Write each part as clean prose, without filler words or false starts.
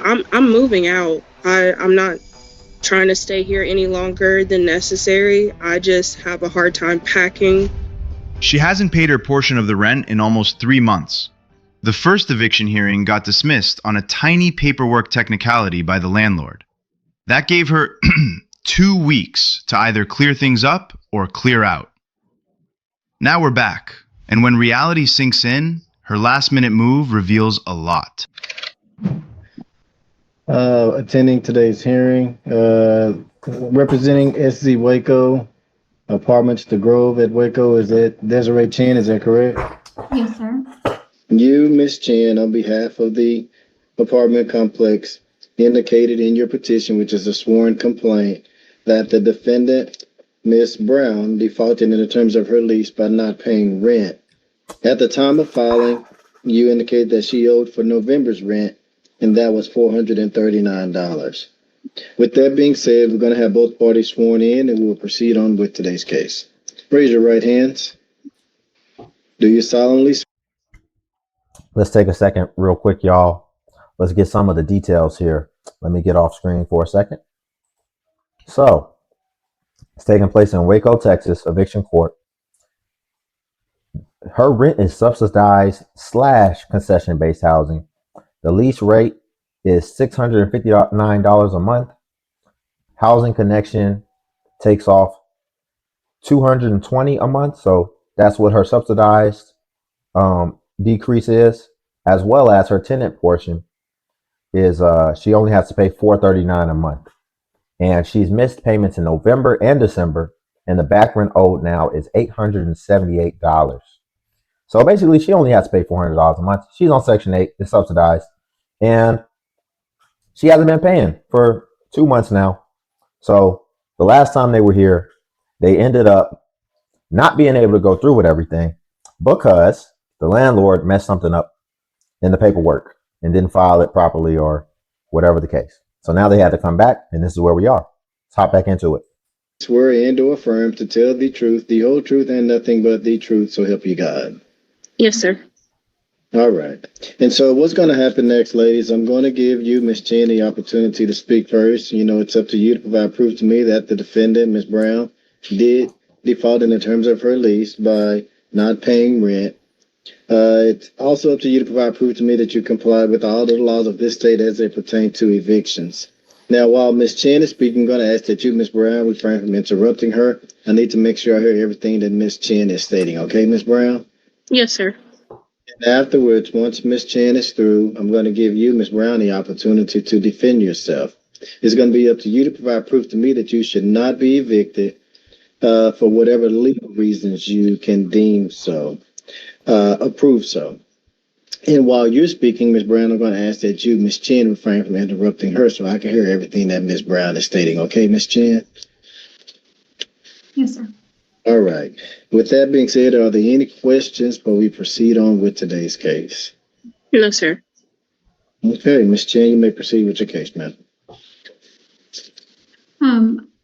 I'm moving out. I'm not trying to stay here any longer than necessary. I just have a hard time packing. She hasn't paid her portion of the rent in almost 3 months. The first eviction hearing got dismissed on a tiny paperwork technicality by the landlord. That gave her 2 weeks to either clear things up or clear out. Now we're back, and when reality sinks in, her last-minute move reveals a lot. Attending today's hearing, representing SZ Waco Apartments, The Grove at Waco, is that Desiree Chen? Is that correct? Yes, sir. You, Ms. Chen, on behalf of the apartment complex, indicated in your petition, which is a sworn complaint, that the defendant, Ms. Brown, defaulted in the terms of her lease by not paying rent. At the time of filing, you indicated that she owed for November's rent, and that was $439. With that being said, we're going to have both parties sworn in, and we'll proceed on with today's case. Raise your right hands. Do you solemnly swear? Let's take a second real quick, y'all. Let's get some of the details here. Let me get off screen for a second. So, it's taking place in Waco, Texas, eviction court. Her rent is subsidized / concession-based housing. The lease rate is $659 a month. Housing Connection takes off $220 a month, so that's what her subsidized decrease is, as well as her tenant portion is she only has to pay $439 a month, and she's missed payments in November and December, and the back rent owed now is $878. So basically, she only has to pay $400 a month. She's on Section 8, it's subsidized, and she hasn't been paying for 2 months now. So the last time they were here, they ended up not being able to go through with everything because the landlord messed something up in the paperwork and didn't file it properly or whatever the case. So now they had to come back, and this is where we are. Let's hop back into it. Swear and or affirm to tell the truth, the whole truth, and nothing but the truth, so help you God. Yes, sir. All right. And so what's going to happen next, ladies, I'm going to give you, Ms. Chen, the opportunity to speak first. You know, it's up to you to provide proof to me that the defendant, Ms. Brown, did default in the terms of her lease by not paying rent. It's also up to you to provide proof to me that you complied with all of the laws of this state as they pertain to evictions. Now, while Ms. Chen is speaking, I'm going to ask that you, Ms. Brown, refrain from interrupting her. I need to make sure I hear everything that Ms. Chen is stating. Okay, Ms. Brown? Yes, sir. And afterwards, once Ms. Chen is through, I'm going to give you, Ms. Brown, the opportunity to defend yourself. It's going to be up to you to provide proof to me that you should not be evicted for whatever legal reasons you can deem so, approve so. And while you're speaking, Ms. Brown, I'm going to ask that you, Ms. Chen, refrain from interrupting her so I can hear everything that Ms. Brown is stating. Okay, Ms. Chen? Yes, sir. All right. With that being said, are there any questions before we proceed on with today's case? No, sir. Okay, Ms. Chen, you may proceed with your case, ma'am.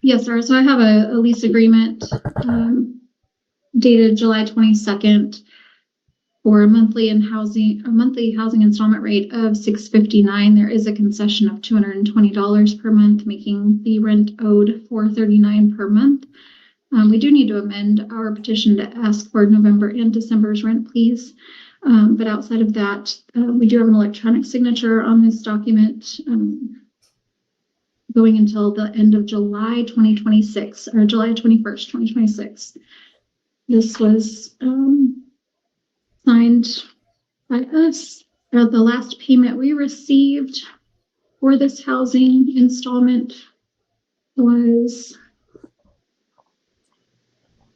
Yes, sir. So I have a lease agreement dated July 22nd for a monthly housing installment rate of $659. There is a concession of $220 per month, making the rent owed $439 per month. We do need to amend our petition to ask for November and December's rent, please. But outside of that, we do have an electronic signature on this document going until the end of July 2026, or July 21st, 2026. This was signed by us. The last payment we received for this housing installment was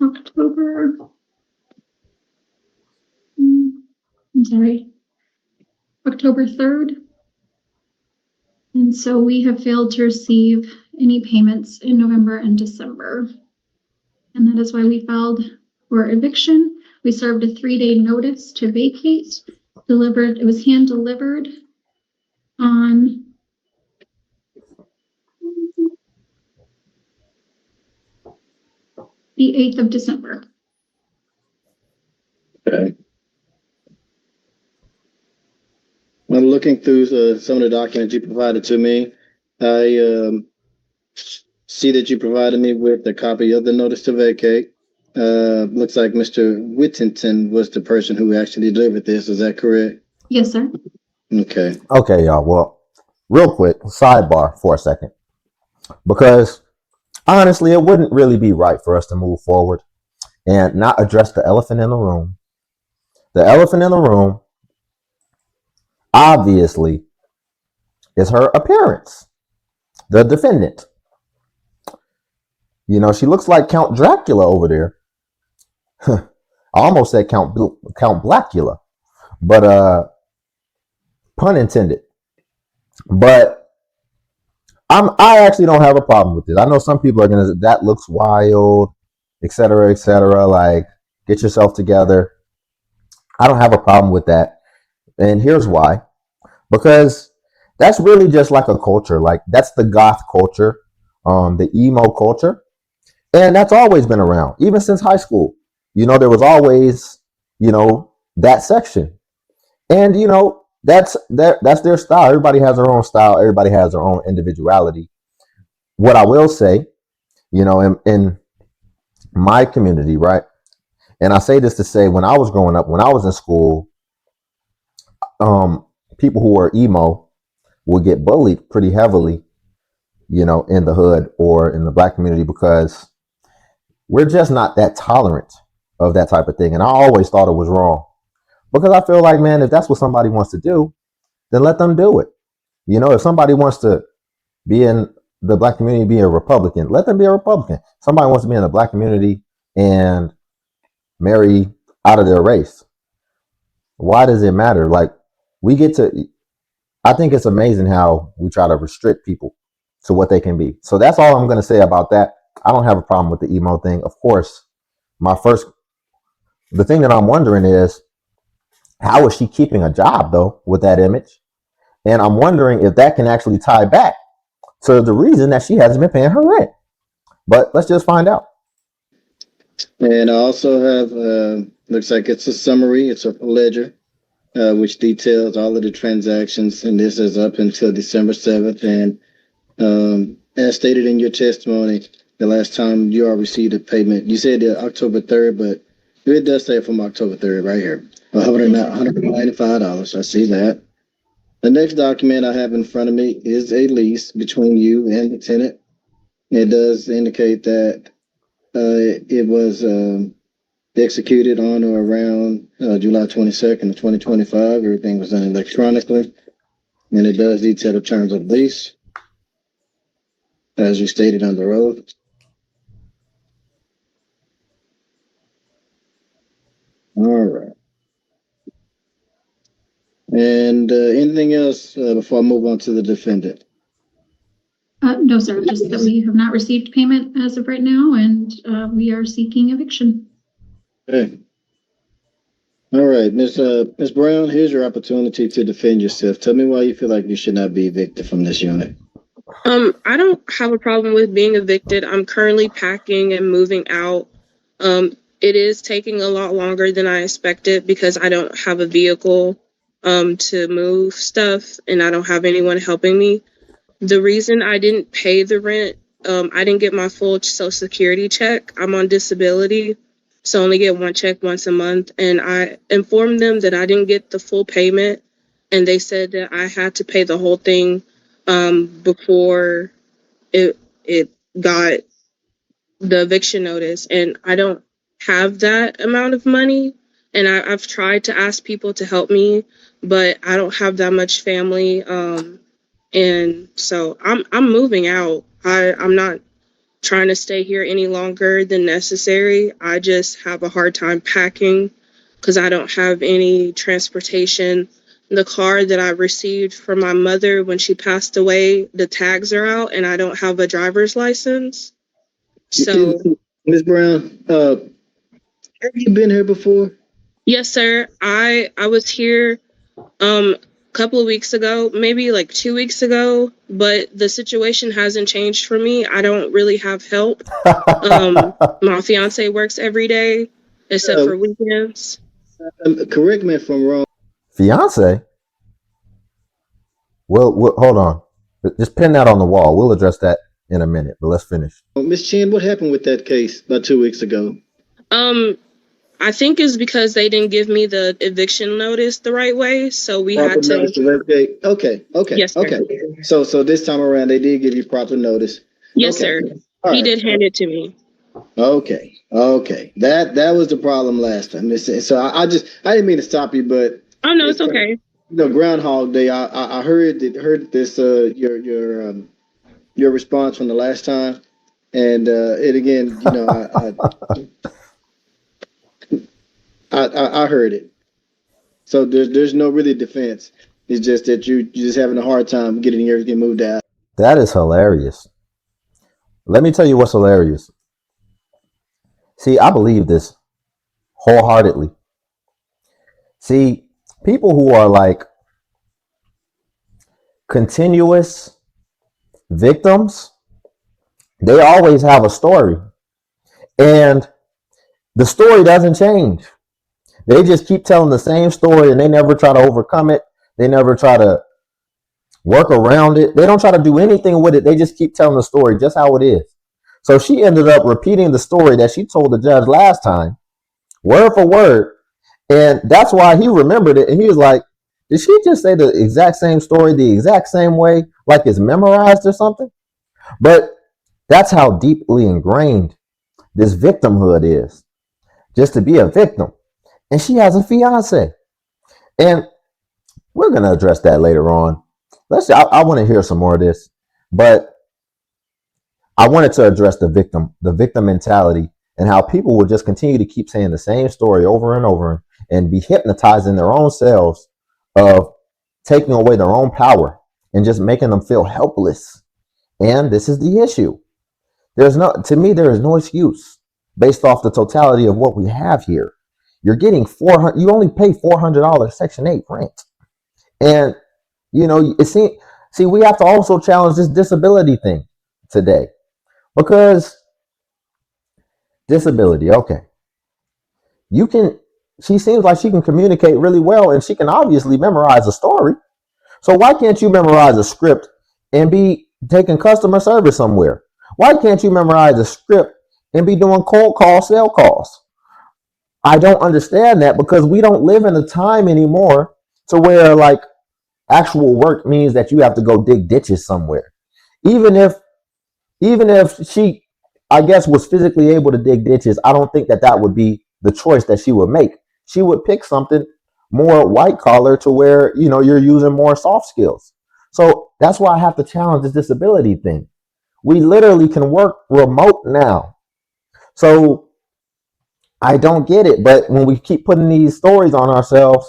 October. October 3rd. And so we have failed to receive any payments in November and December. And that is why we filed for eviction. We served a 3-day notice to vacate. It was hand delivered on the 8th of December. Okay. Well, looking through some of the documents you provided to me, I see that you provided me with a copy of the notice to vacate. Looks like Mr. Whittington was the person who actually delivered this. Is that correct? Yes, sir. Okay. Okay, y'all. Well, real quick, sidebar for a second, because honestly, it wouldn't really be right for us to move forward and not address the elephant in the room. The elephant in the room, obviously, is her appearance. The defendant. You know, she looks like Count Dracula over there. I almost said Count Blackula, but pun intended. But I actually don't have a problem with this. I know some people are gonna, that looks wild, etc., etc. Like, get yourself together. I don't have a problem with that, and here's why. Because that's really just like a culture. Like, that's the goth culture, the emo culture, and that's always been around, even since high school. You know, there was always, you know, that section, and you know, that's their style. Everybody has their own style. Everybody has their own individuality. What I will say, you know, in my community, right? And I say this to say, when I was growing up, when I was in school, people who were emo would get bullied pretty heavily, you know, in the hood or in the black community, because we're just not that tolerant of that type of thing. And I always thought it was wrong, because I feel like, man, if that's what somebody wants to do, then let them do it. You know, if somebody wants to be in the black community, be a Republican, let them be a Republican. Somebody wants to be in the black community and marry out of their race. Why does it matter? Like, we get to, I think it's amazing how we try to restrict people to what they can be. So that's all I'm going to say about that. I don't have a problem with the emo thing. Of course, the thing that I'm wondering is, how is she keeping a job though with that image? And I'm wondering if that can actually tie back to the reason that she hasn't been paying her rent. But let's just find out. And I also have, looks like it's a summary, it's a ledger, which details all of the transactions, and this is up until December 7th. And as stated in your testimony, the last time you all received a payment, you said October 3rd, but it does say from October 3rd right here. $195. I see that. The next document I have in front of me is a lease between you and the tenant. It does indicate that it was executed on or around July 22nd of 2025. Everything was done electronically. And it does detail the terms of lease, as you stated on the oath. All right. And anything else before I move on to the defendant? No, sir. Just that we have not received payment as of right now, and we are seeking eviction. Okay. All right, Ms. Brown, here's your opportunity to defend yourself. Tell me why you feel like you should not be evicted from this unit. I don't have a problem with being evicted. I'm currently packing and moving out. It is taking a lot longer than I expected because I don't have a vehicle to move stuff, and I don't have anyone helping me. The reason I didn't pay the rent, I didn't get my full Social Security check. I'm on disability, so I only get one check once a month. And I informed them that I didn't get the full payment, and they said that I had to pay the whole thing before it got the eviction notice. And I don't have that amount of money. And I've tried to ask people to help me, but I don't have that much family. And so I'm moving out. I'm not trying to stay here any longer than necessary. I just have a hard time packing because I don't have any transportation. The car that I received from my mother when she passed away, the tags are out, and I don't have a driver's license. So, Ms. Brown, have you been here before? yes, sir. I was here a couple of weeks ago, maybe like 2 weeks ago, but the situation hasn't changed for me. I don't really have help. My fiance works every day except Uh, for weekends. Correct me if I'm wrong. Fiance? We'll hold on. Just pin that on the wall. We'll address that in a minute, but let's finish. Miss Chen, what happened with that case about 2 weeks ago? I think it's because they didn't give me the eviction notice the right way, so we Proper had to. notice to vacate. Okay. Yes, sir. Okay. So this time around, they did give you proper notice. Yes, Okay. sir. All He right. did hand it to me. Okay. That was the problem last time. So I didn't mean to stop you, but Oh no, it's okay. Groundhog Day. I heard this your response from the last time, and it again. I heard it. So there's no really defense. It's just that you're just having a hard time getting everything moved out. That is hilarious. Let me tell you what's hilarious. See, I believe this wholeheartedly. See, people who are like continuous victims, they always have a story. And the story doesn't change. They just keep telling the same story and they never try to overcome it. They never try to work around it. They don't try to do anything with it. They just keep telling the story just how it is. So she ended up repeating the story that she told the judge last time, word for word. And that's why he remembered it. And he was like, did she just say the exact same story the exact same way, like it's memorized or something? But that's how deeply ingrained this victimhood is, just to be a victim. And she has a fiance. And we're going to address that later on. I want to hear some more of this. But I wanted to address the victim mentality, and how people will just continue to keep saying the same story over and over and be hypnotized in their own selves of taking away their own power and just making them feel helpless. And this is the issue. There is no excuse based off the totality of what we have here. You're getting you only pay $400 Section 8 rent. And we have to also challenge this disability thing today. Because disability, okay. She seems like she can communicate really well and she can obviously memorize a story. So why can't you memorize a script and be taking customer service somewhere? Why can't you memorize a script and be doing cold call, sale calls? I don't understand that, because we don't live in a time anymore to where like actual work means that you have to go dig ditches somewhere. Even if she, I guess, was physically able to dig ditches, I don't think that would be the choice that she would make. She would pick something more white collar to where, you're using more soft skills. So that's why I have to challenge this disability thing. We literally can work remote now. So I don't get it. But when we keep putting these stories on ourselves,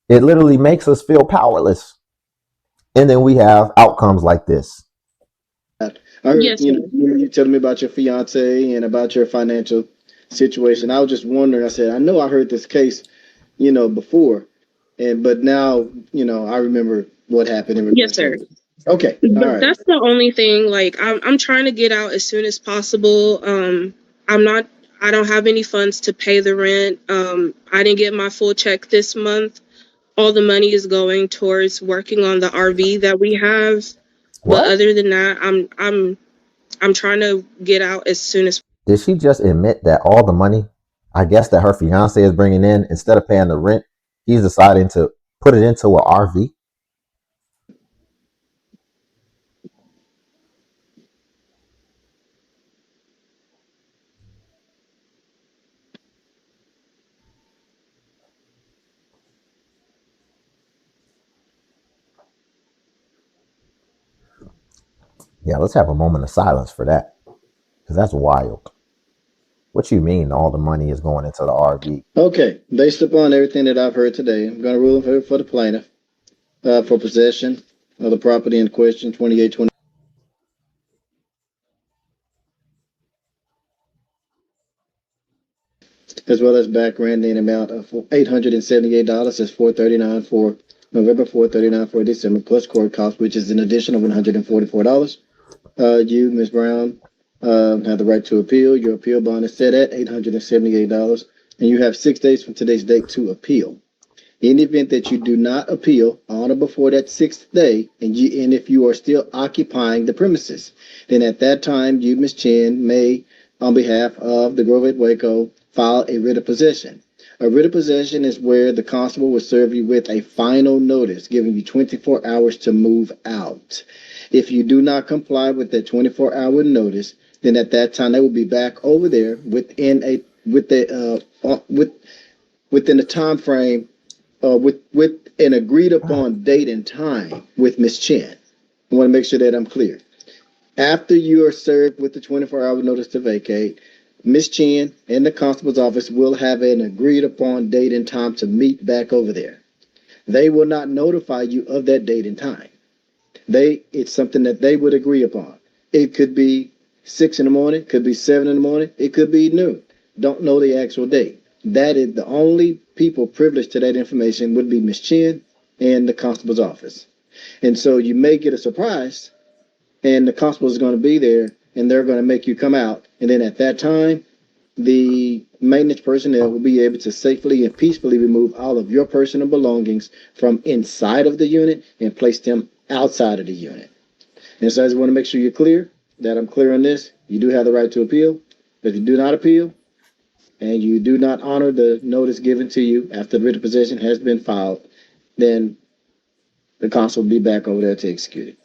it literally makes us feel powerless. And then we have outcomes like this. I heard, Yes, you telling me about your fiance and about your financial situation. I was just wondering. I said, I know I heard this case, before, but now, I remember what happened in yes, sir. Okay, all But right. that's the only thing. Like, I'm trying to get out as soon as possible. I don't have any funds to pay the rent. I didn't get my full check this month. All the money is going towards working on the RV that we have. But What? other than that, I'm trying to get out as soon as. Did she just admit that all the money, I guess, that her fiance is bringing in, instead of paying the rent, he's deciding to put it into an RV? Yeah, let's have a moment of silence for that, because that's wild. What you mean all the money is going into the RV? Okay, based upon everything that I've heard today, I'm going to rule for the plaintiff for possession of the property in question, 2820, as well as back rent in amount of $878. That's $439 for November, $439 for December, plus court costs, which is an additional $144. You, Ms. Brown, have the right to appeal. Your appeal bond is set at $878, and you have 6 days from today's date to appeal. In the event that you do not appeal on or before that 6th day, and if you are still occupying the premises, then at that time you, Ms. Chen, may, on behalf of the Grove at Waco, file a writ of possession. A writ of possession is where the constable will serve you with a final notice, giving you 24 hours to move out. If you do not comply with that 24-hour notice, then at that time they will be back over there within a time frame, with an agreed upon date and time with Ms. Chen. I want to make sure that I'm clear. After you are served with the 24-hour notice to vacate, Ms. Chen and the constable's office will have an agreed upon date and time to meet back over there. They will not notify you of that date and time. It's something that they would agree upon. It could be 6 in the morning, could be 7 in the morning, it could be noon. Don't know the actual date. That is the only people privileged to that information would be Ms. Chen and the constable's office. And so you may get a surprise, and the constable is going to be there, and they're going to make you come out. And then at that time, the maintenance personnel will be able to safely and peacefully remove all of your personal belongings from inside of the unit and place them outside of the unit. And so I just want to make sure you're clear, that I'm clear on this. You do have the right to appeal. If you do not appeal and you do not honor the notice given to you after the writ of possession has been filed, then the constable will be back over there to execute it.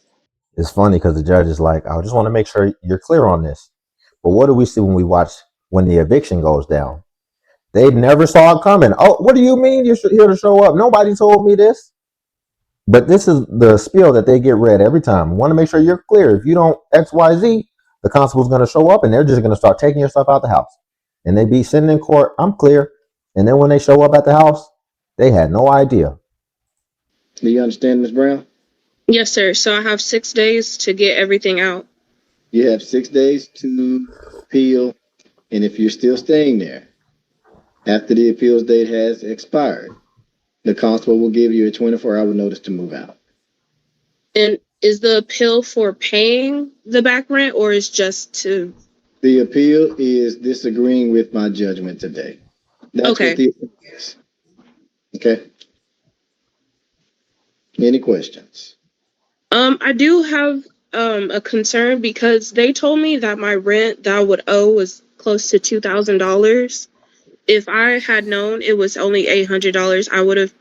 It's funny because the judge is like, I just want to make sure you're clear on this. But what do we see when we watch when the eviction goes down? They never saw it coming. Oh, what do you mean you're here to show up? Nobody told me this. But this is the spiel that they get read every time. I want to make sure you're clear. If you don't XYZ, the constable's going to show up and they're just going to start taking your stuff out the house. And they be sitting in court, I'm clear. And then when they show up at the house, they had no idea. Do you understand, Ms. Brown? Yes, sir. So I have 6 days to get everything out. You have 6 days to appeal, and if you're still staying there after the appeals date has expired, the constable will give you a 24-hour notice to move out. And is the appeal for paying the back rent, or is just to... The appeal is disagreeing with my judgment today. That's Okay. what the appeal is. Okay. Any questions? I do have a concern because they told me that my rent that I would owe was close to $2,000. If I had known it was only $800, I would have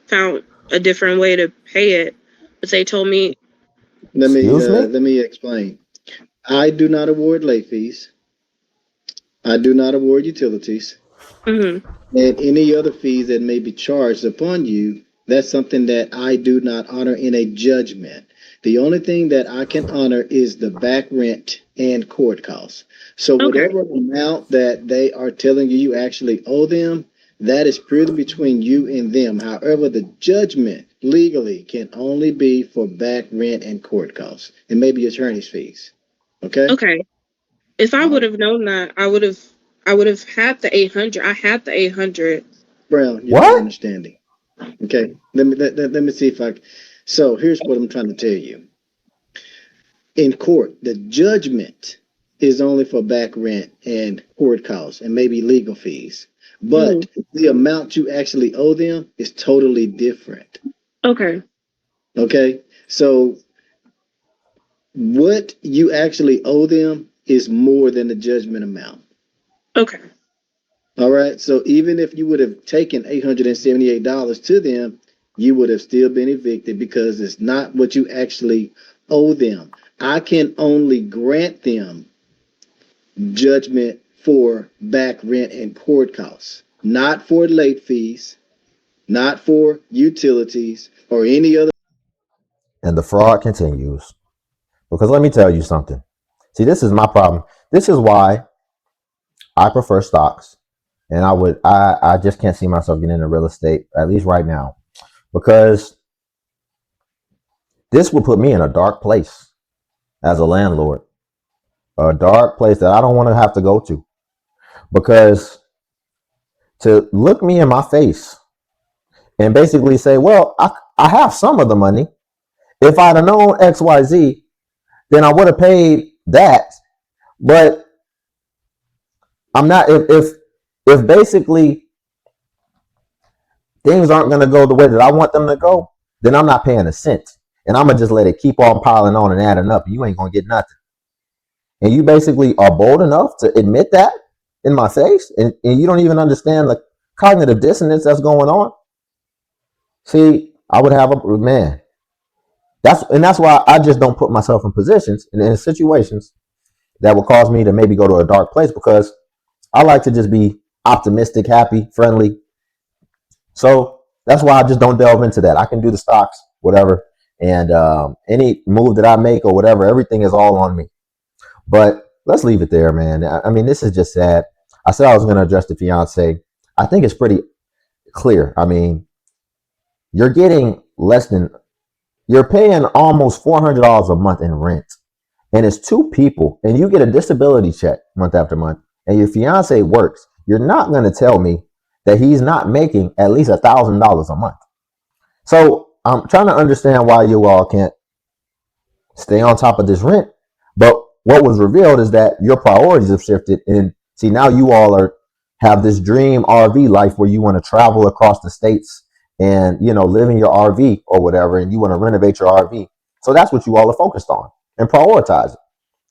found a different way to pay it. But they told me... Let Excuse me? me explain. I do not award late fees. I do not award utilities. Mhm. And any other fees that may be charged upon you, that's something that I do not honor in a judgment. The only thing that I can honor is the back rent and court costs. So Okay. whatever amount that they are telling you you actually owe them, that is purely between you and them. However, the judgment legally can only be for back rent and court costs, and maybe attorney's fees. Okay? Okay. If I would have known that, I would have had the 800. I had the 800. Brown, you're not understanding. Okay, let me see if I. So here's what I'm trying to tell you. In court, the judgment is only for back rent and court costs and maybe legal fees, but the amount you actually owe them is totally different. Okay. Okay, so what you actually owe them is more than the judgment amount. Okay. All right, so even if you would have taken $878 to them, you would have still been evicted because it's not what you actually owe them. I can only grant them judgment for back rent and court costs, not for late fees, not for utilities or any other. And the fraud continues. Because let me tell you something. See, this is my problem. This is why I prefer stocks. And I just can't see myself getting into real estate, at least right now. Because this will put me in a dark place as a landlord. A dark place that I don't want to have to go to. Because to look me in my face and basically say, well, I have some of the money. If I'd have known XYZ, then I would have paid that. But I'm not, if basically things aren't going to go the way that I want them to go, then I'm not paying a cent. And I'm going to just let it keep on piling on and adding up. You ain't going to get nothing. And you basically are bold enough to admit that in my face, and you don't even understand the cognitive dissonance that's going on. See, I would have a man. That's why I just don't put myself in positions and in situations that will cause me to maybe go to a dark place, because I like to just be optimistic, happy, friendly. So that's why I just don't delve into that. I can do the stocks, whatever, and any move that I make or whatever, everything is all on me. But let's leave it there, man. I mean, this is just sad. I said I was going to address the fiance. I think it's pretty clear. I mean, you're getting you're paying almost $400 a month in rent, and it's two people, and you get a disability check month after month, and your fiance works. You're not going to tell me that he's not making at least $1,000 a month. So I'm trying to understand why you all can't stay on top of this rent. But what was revealed is that your priorities have shifted, and see, now you all have this dream RV life where you want to travel across the states and, you know, live in your RV or whatever, and you want to renovate your RV. So that's what you all are focused on and prioritize it.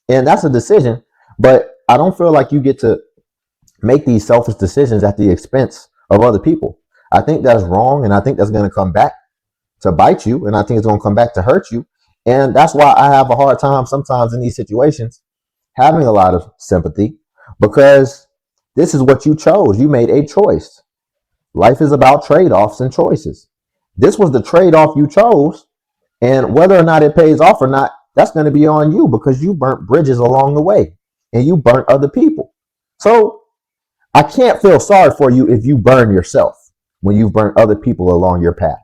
And that's a decision, but I don't feel like you get to make these selfish decisions at the expense of other people. I think that's wrong, and I think that's going to come back to bite you, and I think it's going to come back to hurt you. And that's why I have a hard time sometimes in these situations having a lot of sympathy, because this is what you chose. You made a choice. Life is about trade-offs and choices. This was the trade-off you chose, and whether or not it pays off or not, that's going to be on you, because you burnt bridges along the way and you burnt other people. So I can't feel sorry for you if you burn yourself when you've burnt other people along your path.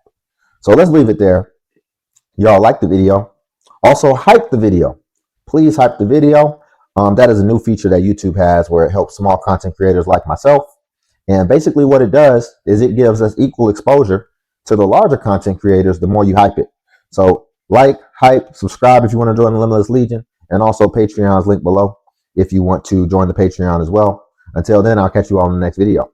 So let's leave it there. Y'all like the video. Also hype the video. Please hype the video. That is a new feature that YouTube has where it helps small content creators like myself. And basically what it does is it gives us equal exposure to the larger content creators the more you hype it. So like, hype, subscribe if you want to join the Limitless Legion, and also Patreon's link below if you want to join the Patreon as well. Until then, I'll catch you all in the next video.